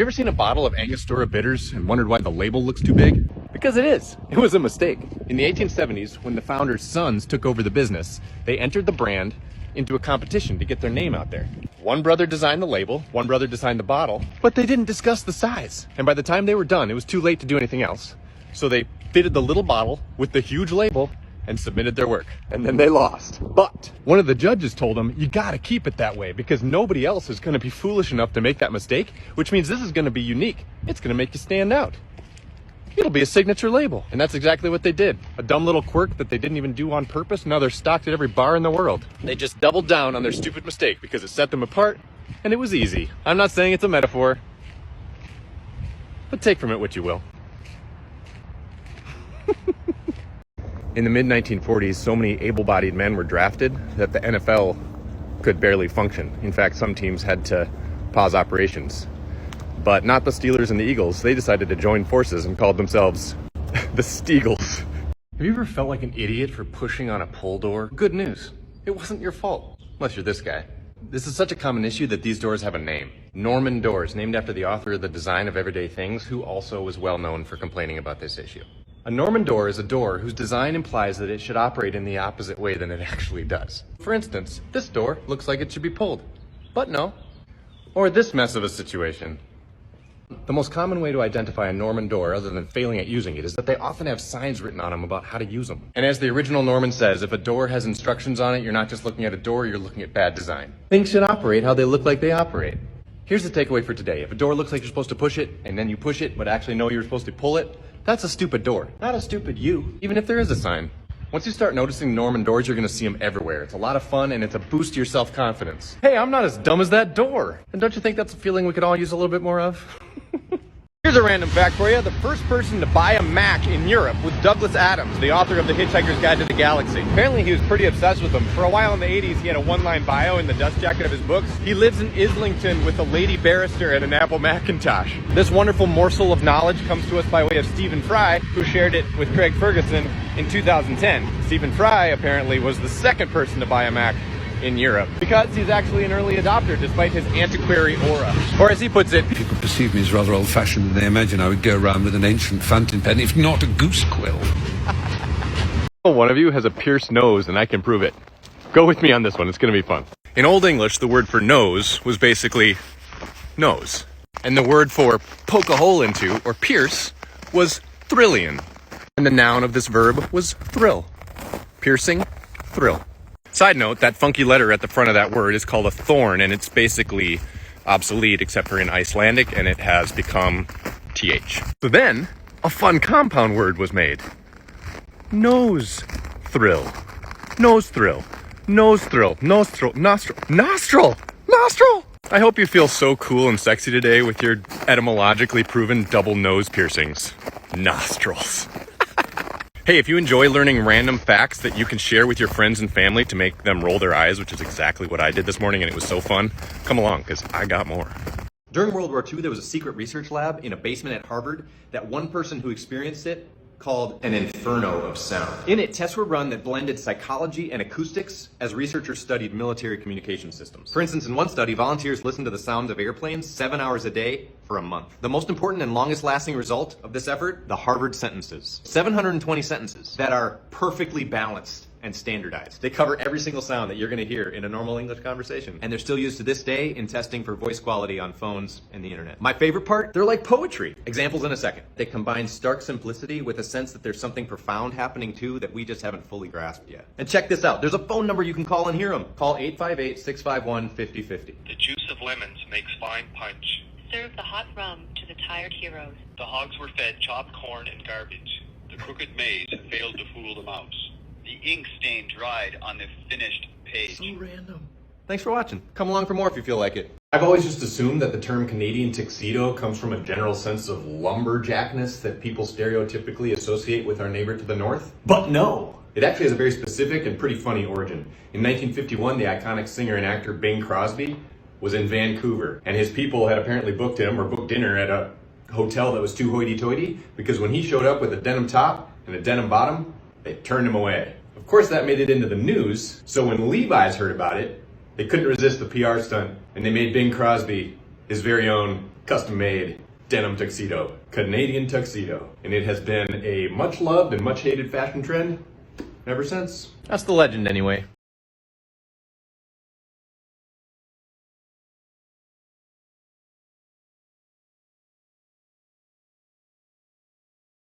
You ever seen a bottle of Angostura bitters and wondered why the label looks too big? Because it is. It was a mistake. In the 1870s, when the founders' sons took over the business, they entered the brand into a competition to get their name out there. One brother designed the label, one brother designed the bottle, but they didn't discuss the size. And by the time they were done, it was too late to do anything else. So they fitted the little bottle with the huge label and submitted their work. And then they lost. But one of the judges told them, you gotta keep it that way because nobody else is gonna be foolish enough to make that mistake, which means this is gonna be unique. It's gonna make you stand out. It'll be a signature label. And that's exactly what they did. A dumb little quirk that they didn't even do on purpose. Now they're stocked at every bar in the world. They just doubled down on their stupid mistake because it set them apart and it was easy. I'm not saying it's a metaphor, but take from it what you will. In the mid-1940s, so many able-bodied men were drafted that the NFL could barely function. In fact, some teams had to pause operations. But not the Steelers and the Eagles. They decided to join forces and called themselves the Steagles. Have you ever felt like an idiot for pushing on a pull door? Good news. It wasn't your fault. Unless you're this guy. This is such a common issue that these doors have a name. Norman doors, named after the author of The Design of Everyday Things, who also was well known for complaining about this issue. A Norman door is a door whose design implies that it should operate in the opposite way than it actually does. For instance, this door looks like it should be pulled, but no. Or this mess of a situation. The most common way to identify a Norman door, other than failing at using it, is that they often have signs written on them about how to use them. And as the original Norman says, if a door has instructions on it, you're not just looking at a door, you're looking at bad design. Things should operate how they look like they operate. Here's the takeaway for today. If a door looks like you're supposed to push it, and then you push it, but actually know you're supposed to pull it, that's a stupid door, not a stupid you, even if there is a sign. Once you start noticing Norman doors, you're gonna see them everywhere. It's a lot of fun and it's a boost to your self-confidence. Hey, I'm not as dumb as that door. And don't you think that's a feeling we could all use a little bit more of? Here's a random fact for you. The first person to buy a Mac in Europe was Douglas Adams, the author of The Hitchhiker's Guide to the Galaxy. Apparently he was pretty obsessed with them. For a while in the 80s, he had a one-line bio in the dust jacket of his books. He lives in Islington with a lady barrister and an Apple Macintosh. This wonderful morsel of knowledge comes to us by way of Stephen Fry, who shared it with Craig Ferguson in 2010. Stephen Fry apparently was the second person to buy a Mac in Europe because he's actually an early adopter despite his antiquary aura. Or as he puts it, people perceive me as rather old-fashioned and they imagine I would go around with an ancient fountain pen, if not a goose quill. One of you has a pierced nose and I can prove it. Go with me on this one, it's gonna be fun. In Old English, the word for nose was basically nose. And the word for poke a hole into or pierce was thrillion. And the noun of this verb was thrill. Piercing, thrill. Side note, that funky letter at the front of that word is called a thorn, and it's basically obsolete except for in Icelandic, and it has become TH. So then, a fun compound word was made. Nose thrill. Nose thrill. Nose thrill. Nostril. Nostril. Nostril! Nostril! I hope you feel so cool and sexy today with your etymologically proven double nose piercings. Nostrils. Hey, if you enjoy learning random facts that you can share with your friends and family to make them roll their eyes, which is exactly what I did this morning and it was so fun, come along, because I got more. During World War II, there was a secret research lab in a basement at Harvard that one person who experienced it called an inferno of sound. In it, tests were run that blended psychology and acoustics as researchers studied military communication systems. For instance, in one study, volunteers listened to the sounds of airplanes 7 hours a day for a month. The most important and longest lasting result of this effort, the Harvard sentences. 720 sentences that are perfectly balanced and standardized. They cover every single sound that you're going to hear in a normal English conversation. And they're still used to this day in testing for voice quality on phones and the internet. My favorite part, they're like poetry. Examples in a second. They combine stark simplicity with a sense that there's something profound happening too that we just haven't fully grasped yet. And check this out. There's a phone number you can call and hear them. Call 858-651-5050. The juice of lemons makes fine punch. Serve the hot rum to the tired heroes. The hogs were fed chopped corn and garbage. The crooked maze failed to fool the mouse. The ink stain dried on the finished page. So random. Thanks for watching. Come along for more if you feel like it. I've always just assumed that the term Canadian tuxedo comes from a general sense of lumberjackness that people stereotypically associate with our neighbor to the north. But no! It actually has a very specific and pretty funny origin. In 1951, the iconic singer and actor Bing Crosby was in Vancouver, and his people had apparently booked him or booked dinner at a hotel that was too hoity-toity because when he showed up with a denim top and a denim bottom, they turned him away. Of course, that made it into the news, so when Levi's heard about it, they couldn't resist the PR stunt, and they made Bing Crosby his very own custom-made denim tuxedo, Canadian tuxedo. And it has been a much loved and much hated fashion trend ever since. That's the legend anyway.